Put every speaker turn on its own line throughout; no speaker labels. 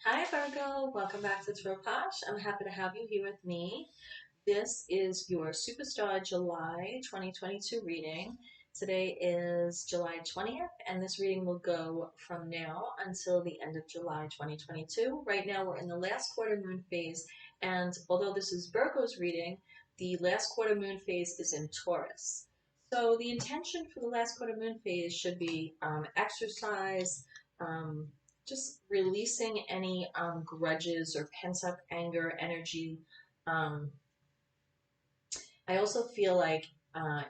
Hi Virgo, welcome back to POSH. I'm happy to have you here with me. This is your Superstar July 2022 reading. Today is July 20th, and this reading will go from now until the end of July 2022. Right now we're in the last quarter moon phase, and although this is Virgo's reading, the last quarter moon phase is in Taurus. So the intention for the last quarter moon phase should be exercise, um, just releasing any grudges or pent up anger energy. Um, I also feel like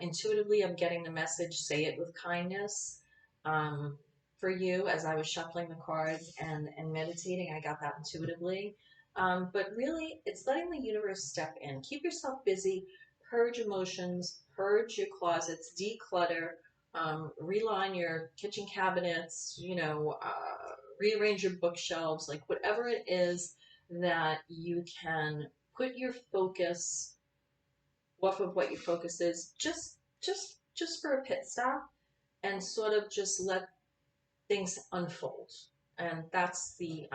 intuitively I'm getting the message, say it with kindness. Um, for you, as I was shuffling the cards and meditating, I got that intuitively. But really, it's letting the universe step in. Keep yourself busy, purge emotions, purge your closets, declutter, reline your kitchen cabinets, rearrange your bookshelves, like whatever it is that you can put your focus off of what your focus is, just for a pit stop and sort of just let things unfold. And that's the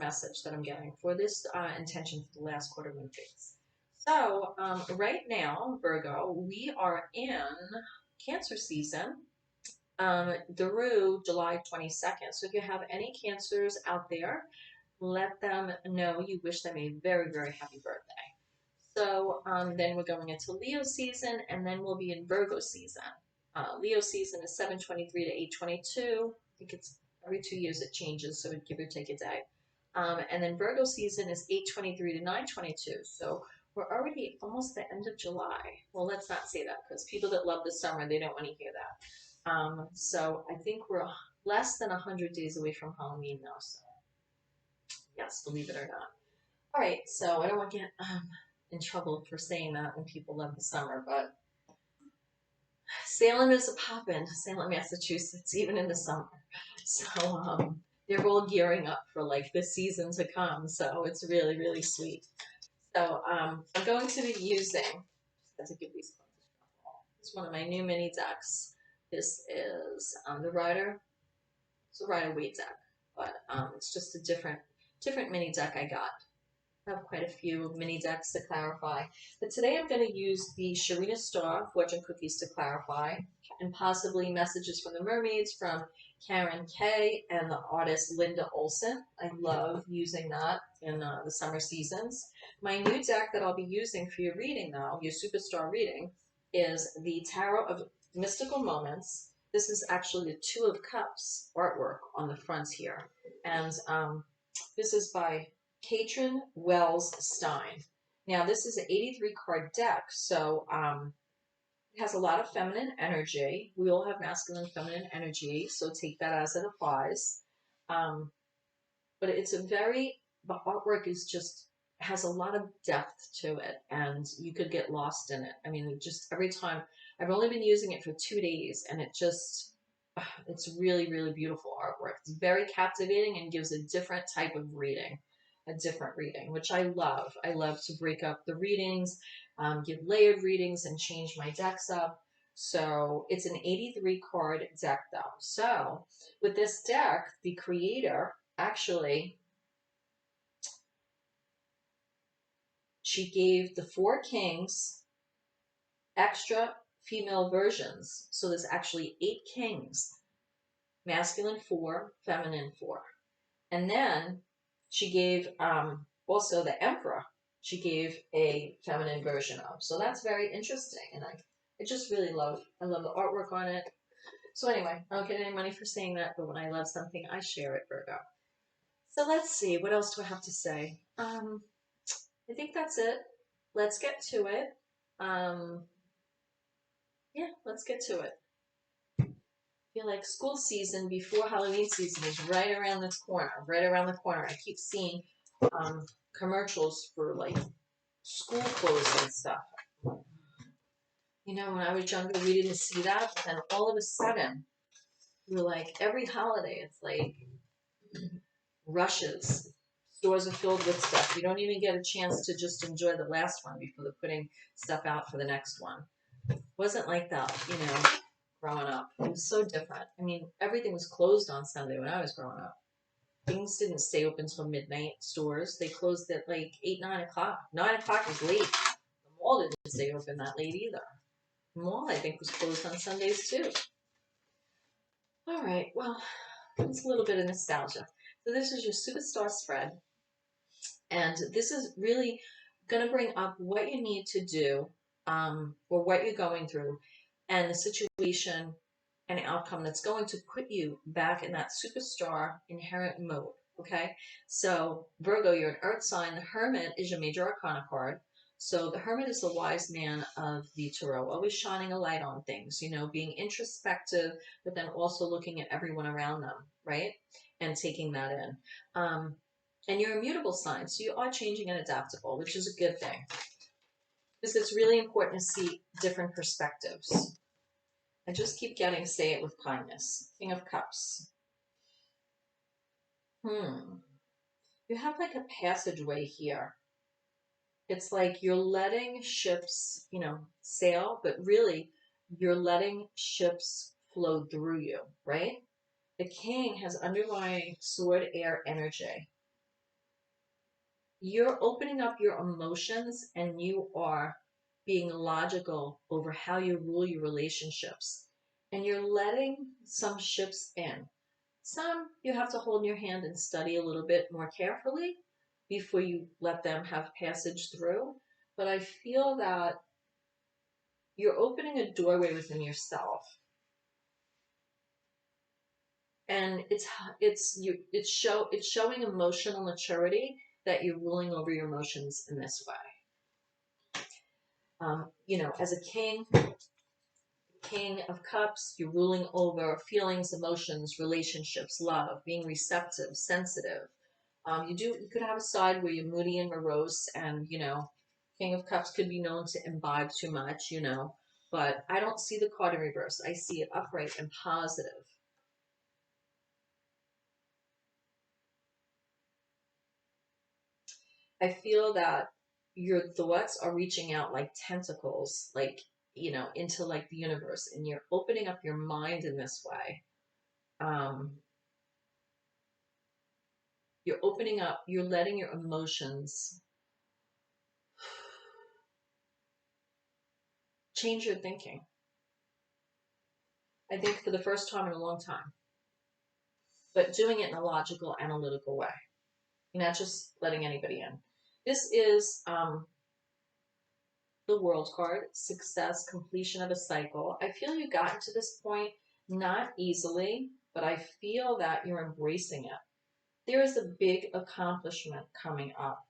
message that I'm getting for this intention for the last quarter moon phase. So right now, Virgo, we are in Cancer season through July 22nd. So if you have any Cancers out there, let them know you wish them a very, very happy birthday. So then we're going into Leo season, and then we'll be in Virgo season. Leo season is 7/23 to 8/22. I think it's every 2 years it changes, so give or take a day. And then Virgo season is 8/23 to 9/22. So we're already almost the end of July. Well, let's not say that because people that love the summer, they don't want to hear that. So I think we're less than 100 days away from Halloween now. So yes, believe it or not. All right, so I don't want to get in trouble for saying that when people love the summer, but Salem is a poppin', Salem, Massachusetts, even in the summer. So they're all gearing up for like the season to come. So it's really, really sweet. So I'm going to be using, just have to give these cards a shuffle. It's one of my new mini decks. This is the Rider. It's a Rider Waite deck, but it's just a different mini deck I got. I have quite a few mini decks to clarify. But today I'm going to use the Sharina Starr Fortune Cookies to clarify, and possibly messages from the mermaids from Karen Kay and the artist Linda Olson. I love using that in the summer seasons. My new deck that I'll be using for your reading, though, your superstar reading, is the Tarot of Mystical Moments. This is actually the Two of Cups artwork on the front here. And this is by Katrin Wells Stein. Now, this is an 83 card deck, so it has a lot of feminine energy. We all have masculine, feminine energy, so take that as it applies. Um, but it's the artwork is just, has a lot of depth to it, and you could get lost in it. I mean, just every time, I've only been using it for 2 days, and it's really, really beautiful artwork. It's very captivating and gives a different type of reading, which I love. I love to break up the readings, give layered readings, and change my decks up. So it's an 83 card deck, though. So with this deck, the creator actually, she gave the 4 kings extra female versions. So there's actually 8 kings, masculine 4, feminine 4. And then she gave also the emperor, she gave a feminine version of. So that's very interesting. And I just really I love the artwork on it. So anyway, I don't get any money for saying that, but when I love something, I share it, Virgo. So let's see, what else do I have to say? I think that's it. Let's get to it. Yeah, let's get to it. I feel like school season before Halloween season is right around this corner, right around the corner. I keep seeing commercials for like school clothes and stuff. You know, when I was younger, we didn't see that, but then all of a sudden, we were like, every holiday, it's like rushes. Stores are filled with stuff. You don't even get a chance to just enjoy the last one before they're putting stuff out for the next one. It wasn't like that, growing up. It was so different. I mean, everything was closed on Sunday when I was growing up. things didn't stay open till midnight. Stores, they closed at like 8, 9 o'clock. 9 o'clock was late. The mall didn't stay open that late either. The mall, I think, was closed on Sundays too. All right, well, it's a little bit of nostalgia. So this is your superstar spread. And this is really going to bring up what you need to do, or what you're going through, and the situation and outcome that's going to put you back in that superstar inherent mode. Okay, so Virgo, you're an earth sign. The Hermit is your major arcana card. So the Hermit is the wise man of the Tarot, always shining a light on things, being introspective, but then also looking at everyone around them, right? And taking that in. And you're a mutable sign, so you are changing and adaptable, which is a good thing. Because it's really important to see different perspectives. I just keep getting say it with kindness. King of Cups. You have like a passageway here. It's like you're letting ships, sail, but really you're letting ships flow through you, right? The King has underlying sword air energy. You're opening up your emotions and you are being logical over how you rule your relationships. And you're letting some ships in. Some you have to hold in your hand and study a little bit more carefully before you let them have passage through. But I feel that you're opening a doorway within yourself. And it's showing emotional maturity that you're ruling over your emotions in this way. As a king of cups, you're ruling over feelings, emotions, relationships, love, being receptive, sensitive. You could have a side where you're moody and morose, and king of cups could be known to imbibe too much, but I don't see the card in reverse. I see it upright and positive. I feel that your thoughts are reaching out like tentacles, like, into like the universe, and you're opening up your mind in this way. You're opening up, you're letting your emotions change your thinking. I think for the first time in a long time, but doing it in a logical, analytical way. You're not just letting anybody in. This is the World card, success, completion of a cycle. I feel you got to this point not easily, but I feel that you're embracing it. There is a big accomplishment coming up.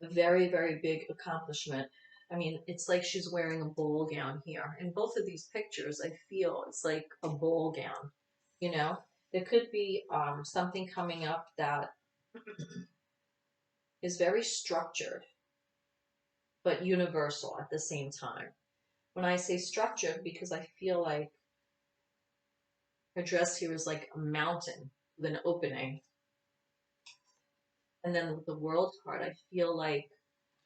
A very, very big accomplishment. I mean, it's like she's wearing a ball gown here. In both of these pictures, I feel it's like a ball gown, There could be something coming up that is very structured, but universal at the same time. When I say structured, because I feel like her dress here is like a mountain with an opening. And then with the World card, I feel like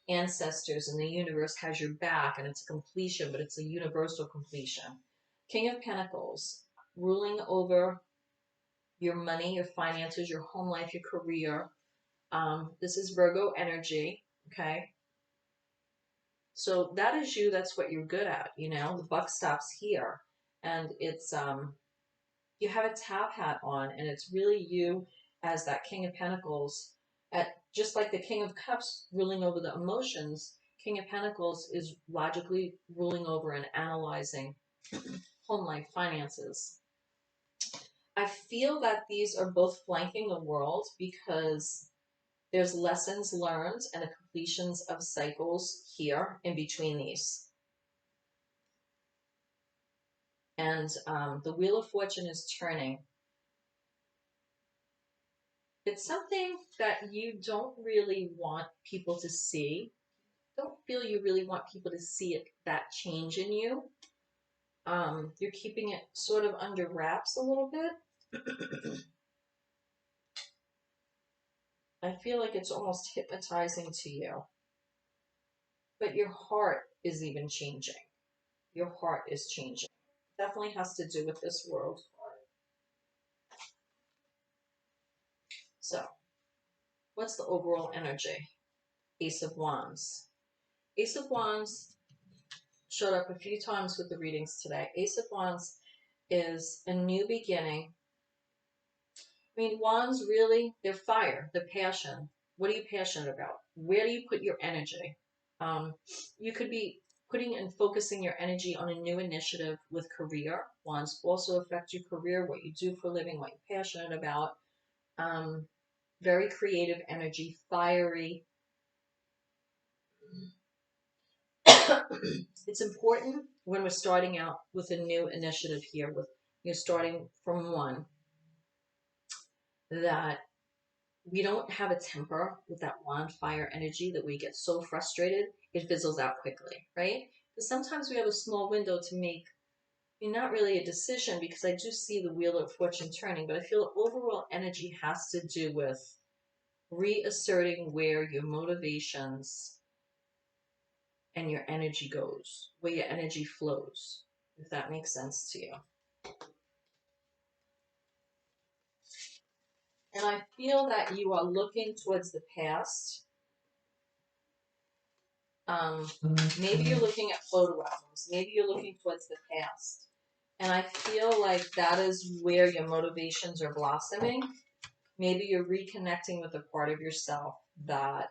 ancestors and the universe has your back, and it's a completion, but it's a universal completion. King of Pentacles, ruling over your money, your finances, your home life, your career. This is Virgo energy, okay? So that is you. That's what you're good at, The buck stops here. And it's, you have a top hat on, and it's really you as that King of Pentacles. Just like the King of Cups ruling over the emotions, King of Pentacles is logically ruling over and analyzing home life, finances. I feel that these are both flanking the world because there's lessons learned and the completions of cycles here in between these. And the Wheel of Fortune is turning. It's something that you don't really want people to see. Don't feel you really want people to see it, that change in you. You're keeping it sort of under wraps a little bit. I feel like it's almost hypnotizing to you. But your heart is even changing. Your heart is changing. Definitely has to do with this World card. So, what's the overall energy? Ace of Wands. Ace of Wands showed up a few times with the readings today. Ace of Wands is a new beginning. I mean, wands really, they're fire, they're passion. What are you passionate about? Where do you put your energy? You could be putting and focusing your energy on a new initiative with career. Wands also affect your career, what you do for a living, what you're passionate about. Very creative energy, fiery. It's important when we're starting out with a new initiative here, with you're starting from one, that we don't have a temper with that wand fire energy that we get so frustrated it fizzles out quickly, right? Because sometimes we have a small window to make, I mean, not really a decision, because I do see the wheel of fortune turning, but I feel the overall energy has to do with reasserting where your motivations and your energy goes, where your energy flows, if that makes sense to you. And I feel that you are looking towards the past. Maybe you're looking at photo albums. Maybe you're looking towards the past. And I feel like that is where your motivations are blossoming. Maybe you're reconnecting with a part of yourself that,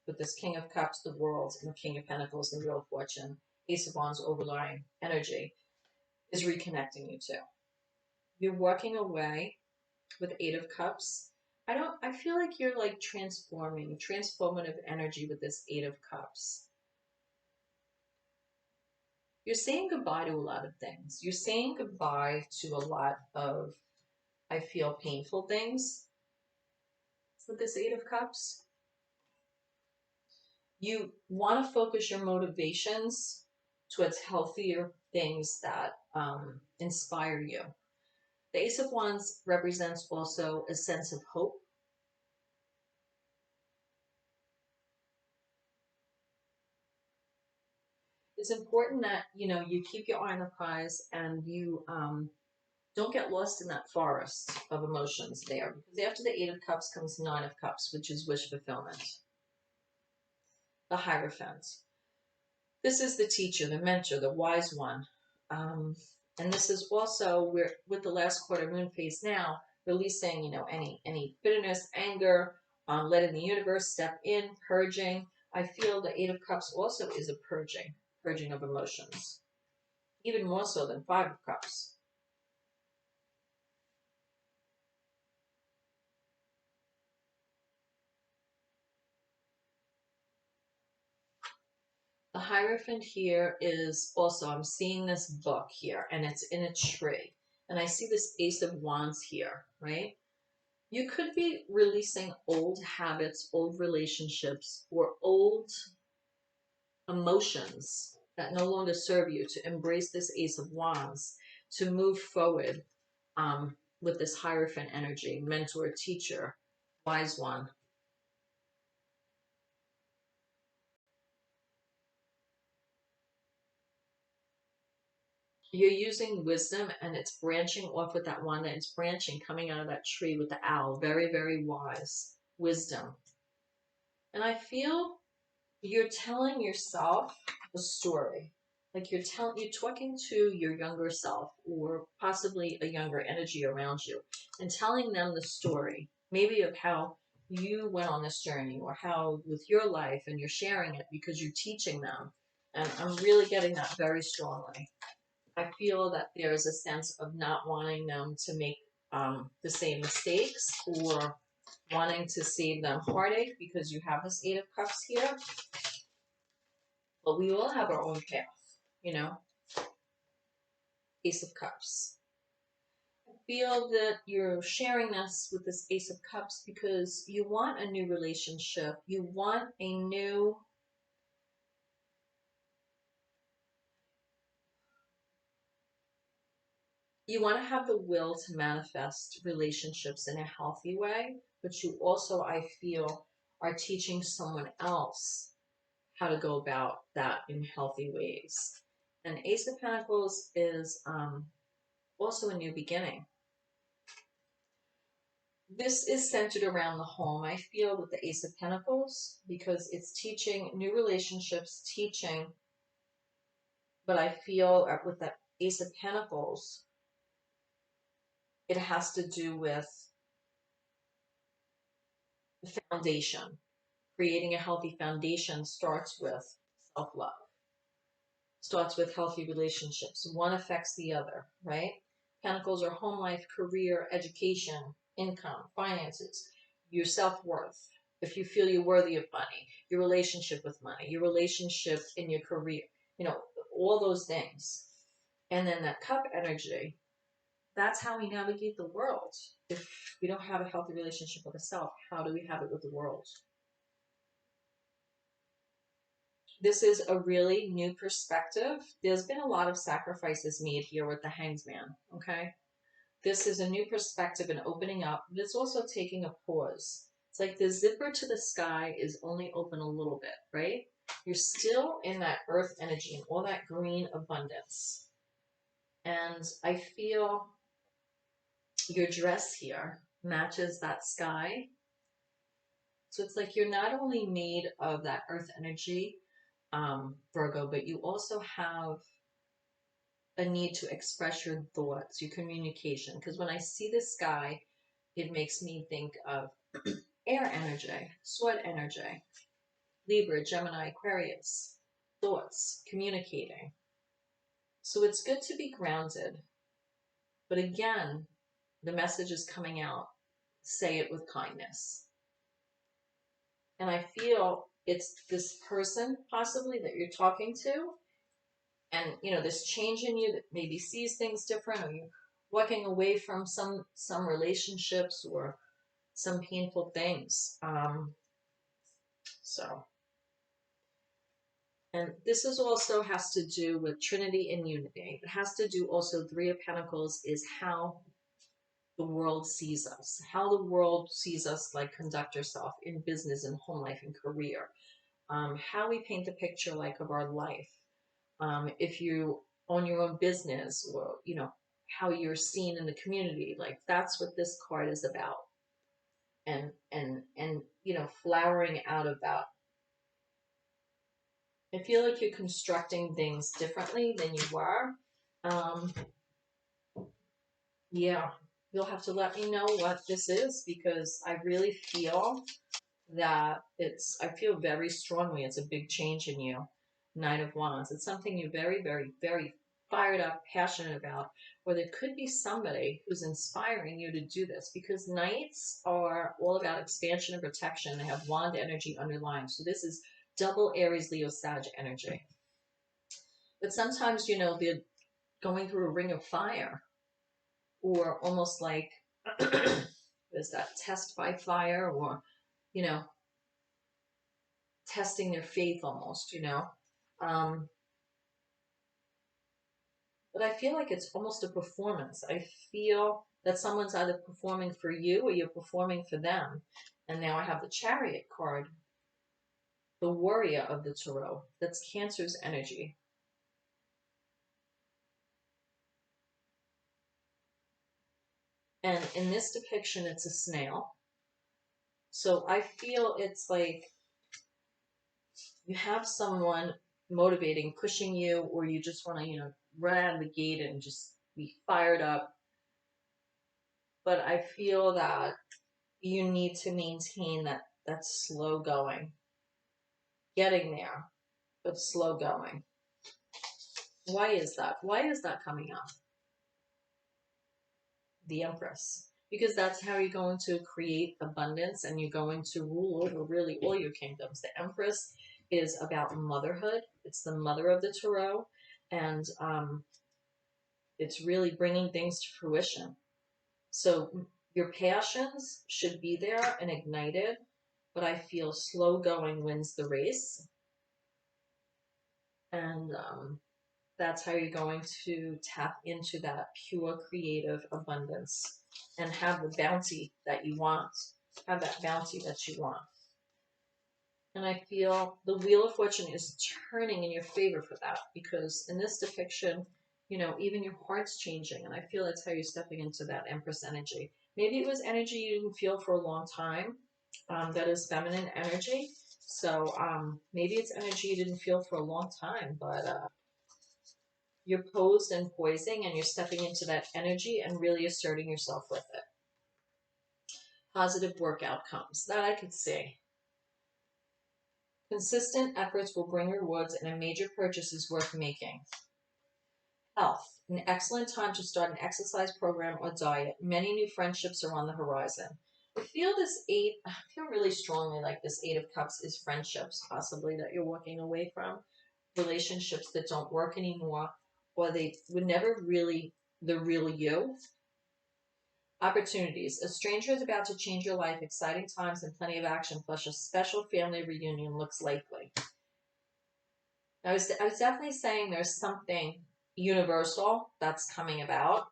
with this King of Cups, the World, and the King of Pentacles, the Wheel of Fortune, Ace of Wands, overlying energy, is reconnecting you to. You're working away with Eight of Cups. I feel like you're like transformative energy with this Eight of Cups. You're saying goodbye to a lot of things. You're saying goodbye to a lot of, I feel, painful things with this Eight of Cups. You want to focus your motivations towards healthier things that inspire you. The Ace of Wands represents also a sense of hope. It's important that, you keep your eye on the prize and you don't get lost in that forest of emotions there. Because after the Eight of Cups comes Nine of Cups, which is wish fulfillment. The Hierophant. This is the teacher, the mentor, the wise one. And this is also where, with the last quarter moon phase now, releasing, any bitterness, anger, letting the universe step in, purging. I feel the Eight of Cups also is a purging of emotions, even more so than Five of Cups. The Hierophant here is also, I'm seeing this book here, and it's in a tree. And I see this Ace of Wands here, right? You could be releasing old habits, old relationships, or old emotions that no longer serve you, to embrace this Ace of Wands, to move forward with this Hierophant energy, mentor, teacher, wise one. You're using wisdom, and it's branching off with that wand, and it's branching, coming out of that tree with the owl. Very, very wise. Wisdom. And I feel you're telling yourself a story. Like you're talking to your younger self, or possibly a younger energy around you, and telling them the story, maybe of how you went on this journey, or how with your life, and you're sharing it because you're teaching them. And I'm really getting that very strongly. I feel that there is a sense of not wanting them to make the same mistakes, or wanting to save them heartache, because you have this Eight of Cups here. But we all have our own path, Ace of Cups. I feel that you're sharing this with this Ace of Cups because you want a new relationship. You want you want to have the will to manifest relationships in a healthy way, but you also, I feel, are teaching someone else how to go about that in healthy ways. And Ace of Pentacles is also a new beginning. This is centered around the home, I feel, with the Ace of Pentacles, because it's teaching new relationships, teaching, but I feel with the Ace of Pentacles, it has to do with the foundation. Creating a healthy foundation starts with self-love, starts with healthy relationships. One affects the other, right? Pentacles are home life, career, education, income, finances, your self-worth. If you feel you're worthy of money, your relationship with money, your relationship in your career, all those things. And then that cup energy, that's how we navigate the world. If we don't have a healthy relationship with the self, how do we have it with the world? This is a really new perspective. There's been a lot of sacrifices made here with the Hanged Man, okay? This is a new perspective and opening up, but it's also taking a pause. It's like the zipper to the sky is only open a little bit, right? You're still in that earth energy and all that green abundance. And I feel your dress here matches that sky. So it's like you're not only made of that earth energy, Virgo, but you also have a need to express your thoughts, your communication. Because when I see the sky, it makes me think of air energy, sword energy, Libra, Gemini, Aquarius, thoughts, communicating. So it's good to be grounded. But again, the message is coming out. Say it with kindness. And I feel it's this person possibly that you're talking to, and this change in you that maybe sees things different, or you're walking away from some relationships or some painful things. So, and this is also has to do with Trinity and unity. It has to do also, Three of Pentacles is how the world sees us, how the world sees us, like conduct ourselves in business and home life and career, how we paint the picture like of our life. If you own your own business, or how you're seen in the community, like that's what this card is about. And flowering out of that. I feel like you're constructing things differently than you were. Yeah, you'll have to let me know what this is, because I really feel that I feel very strongly it's a big change in you. Nine of Wands. It's something you're very, very, very fired up, passionate about, or there could be somebody who's inspiring you to do this, because Knights are all about expansion and protection. They have Wand energy underlying. So this is double Aries, Leo, Sag energy. But sometimes, they're going through a ring of fire, or almost like, there's that test by fire, or, testing their faith almost, But I feel like it's almost a performance. I feel that someone's either performing for you or you're performing for them. And now I have the Chariot card, the warrior of the Tarot. That's Cancer's energy. And in this depiction, it's a snail. So I feel it's like you have someone motivating, pushing you, or you just want to, run out of the gate and just be fired up. But I feel that you need to maintain that slow going. Getting there, but slow going. Why is that? Why is that coming up? The Empress. Because that's how you're going to create abundance, and you're going to rule over really all your kingdoms. The Empress is about motherhood. It's the mother of the Tarot, and it's really bringing things to fruition. So your passions should be there and ignited, but I feel slow going wins the race. And that's how you're going to tap into that pure creative abundance and have the bounty that you want. Have that bounty that you want. And I feel the Wheel of Fortune is turning in your favor for that, because in this depiction, even your heart's changing. And I feel that's how you're stepping into that Empress energy. Maybe it was energy you didn't feel for a long time. That is feminine energy. So maybe it's energy you didn't feel for a long time, but you're posed and poising and you're stepping into that energy and really asserting yourself with it. Positive work outcomes. That I could see. Consistent efforts will bring rewards and a major purchase is worth making. Health. An excellent time to start an exercise program or diet. Many new friendships are on the horizon. I feel really strongly like this Eight of Cups is friendships, possibly, that you're walking away from. Relationships that don't work anymore, or they were never really the real you. Opportunities. A stranger is about to change your life. Exciting times and plenty of action, plus a special family reunion looks likely. I was definitely saying there's something universal that's coming about.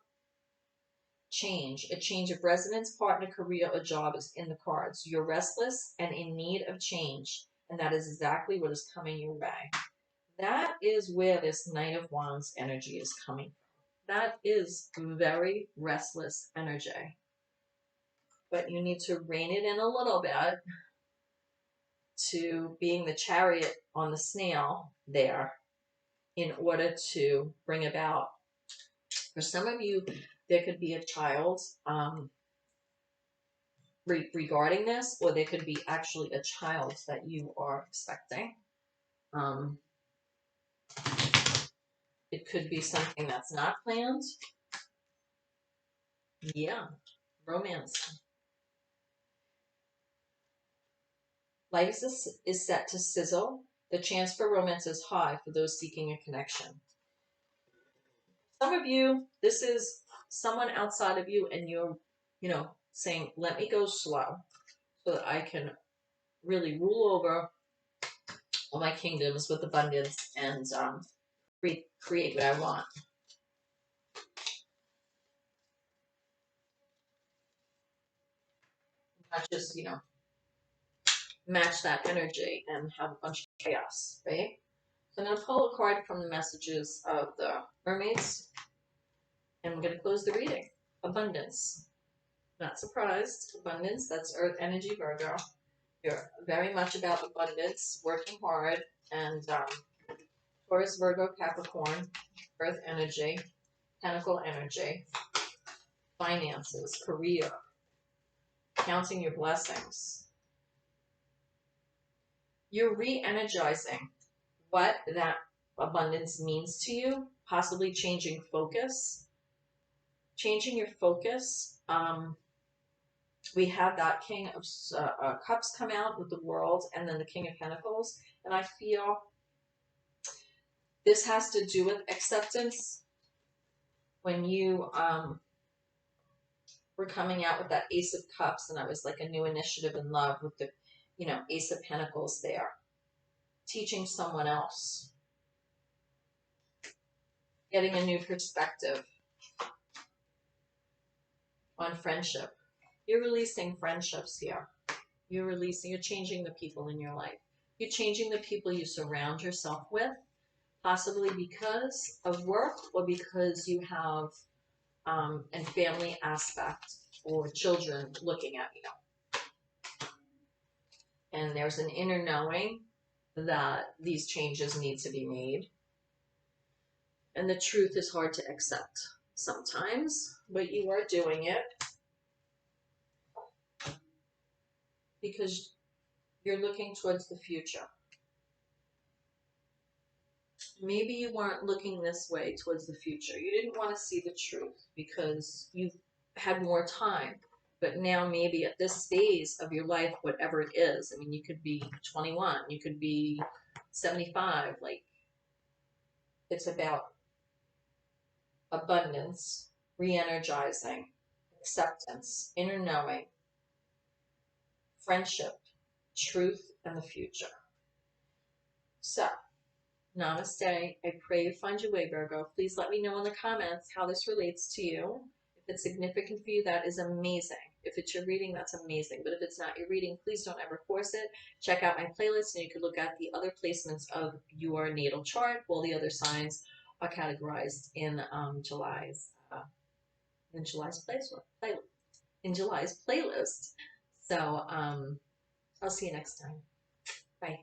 Change. A change of residence, partner, career, or job is in the cards. You're restless and in need of change, and that is exactly what is coming your way. That is where this Knight of Wands energy is coming from. That is very restless energy. But you need to rein it in a little bit to being the chariot on the snail there in order to bring about. For some of you, there could be a child regarding this, or there could be actually a child that you are expecting. It could be something that's not planned. Yeah, romance. Life is set to sizzle. The chance for romance is high for those seeking a connection. Some of you, this is someone outside of you, and you're, saying, let me go slow so that I can really rule over all my kingdoms with abundance and create what I want. Not just, match that energy and have a bunch of chaos, right? So I'm going to pull a card from the messages of the mermaids, and I'm going to close the reading. Abundance. Not surprised. Abundance, that's Earth energy, Virgo. You're very much about abundance, working hard, and Taurus, Virgo, Capricorn, Earth energy, Pentacle energy, finances, career, counting your blessings. You're re-energizing what that abundance means to you, possibly changing focus. Changing your focus. We have that King of Cups come out with the World, and then the King of Pentacles. And I feel this has to do with acceptance. When you were coming out with that Ace of Cups, and I was like a new initiative in love with the, Ace of Pentacles there. Teaching someone else. Getting a new perspective on friendship. You're releasing friendships here. You're changing the people in your life. You're changing the people you surround yourself with, possibly because of work or because you have a family aspect or children looking at you. And there's an inner knowing that these changes need to be made. And the truth is hard to accept sometimes, but you are doing it because you're looking towards the future. Maybe you weren't looking this way towards the future. You didn't want to see the truth because you had more time. But now maybe at this phase of your life, whatever it is, I mean, you could be 21, you could be 75, like, it's about abundance, re-energizing, acceptance, inner knowing, friendship, truth, and the future. So, namaste. I pray you find your way, Virgo. Please let me know in the comments how this relates to you. If it's significant for you, that is amazing. If it's your reading, that's amazing. But if it's not your reading, please don't ever force it. Check out my playlist, and you can look at the other placements of your natal chart. All the other signs are categorized in July's playlist. in July's playlist. So I'll see you next time. Bye.